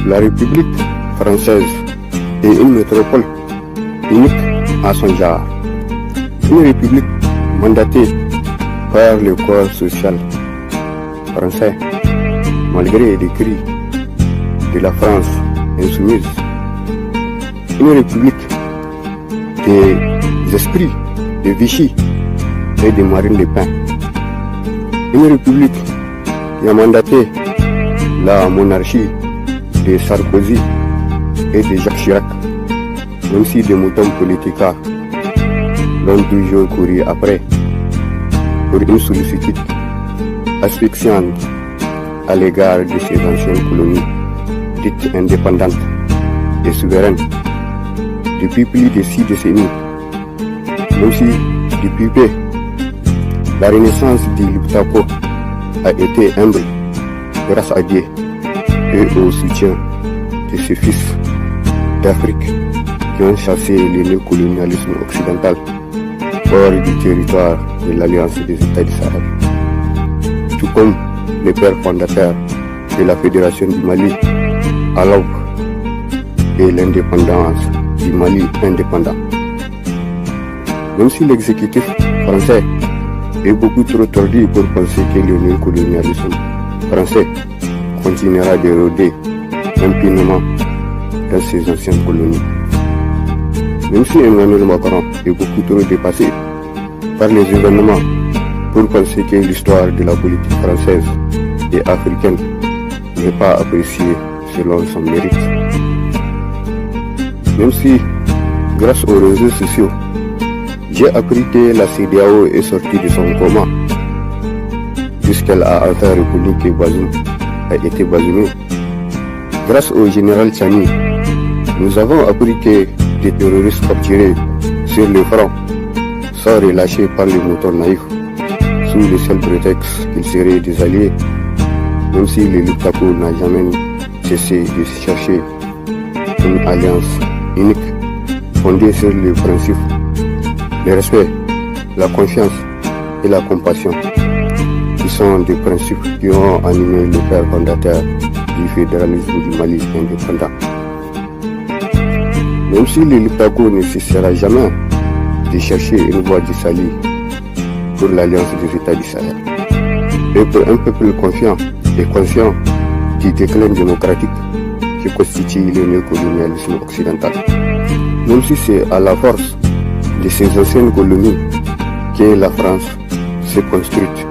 La République française est une métropole unique à son genre. Une république mandatée par le corps social français, malgré les cris de la France insoumise. Une république des esprits de Vichy et de Marine Le Pen. Une république qui a mandaté la monarchie de Sarkozy et de Jacques Chirac, même si des moutons politiques l'ont toujours couru après pour une sollicitude asphyxiante à l'égard de ces anciennes colonies dites indépendantes et souveraines depuis plus de 6 décennies. Même si depuis peu, la renaissance du Liptako a été humble grâce à Dieu et au soutien de ses fils d'Afrique qui ont chassé le néocolonialisme occidental hors du territoire de l'Alliance des États du Sahel. Tout comme le père fondateur de la Fédération du Mali à l'aube de l'indépendance du Mali indépendant. Même si l'exécutif français est beaucoup trop tordu pour penser que le néocolonialisme français continuera de rôder impunément dans ses anciennes colonies. Même si Emmanuel Macron est beaucoup trop dépassé par les événements pour penser que l'histoire de la politique française et africaine n'est pas appréciée selon son mérite. Même si, grâce aux réseaux sociaux, j'ai appris que la CEDEAO est sortie de son coma, puisqu'elle a enfin reconnu que Bazoum a été bazoumé. Grâce au général Tchani, nous avons appris que des terroristes capturés sur le front sont relâchés par les moutons naïfs sous le seul prétexte qu'ils seraient des alliés, même si le Liptako n'a jamais cessé de chercher une alliance unique fondée sur le principe, le respect, la confiance et la compassion, qui sont des principes qui ont animé le père fondateur du fédéralisme du Mali indépendant. Même si le Liptako ne cessera jamais de chercher une voie du salut pour l'Alliance des États du Sahel, et pour un peuple confiant et conscient du déclin démocratique qui constitue le néocolonialisme occidental. Même si c'est à la force de ces anciennes colonies que la France s'est construite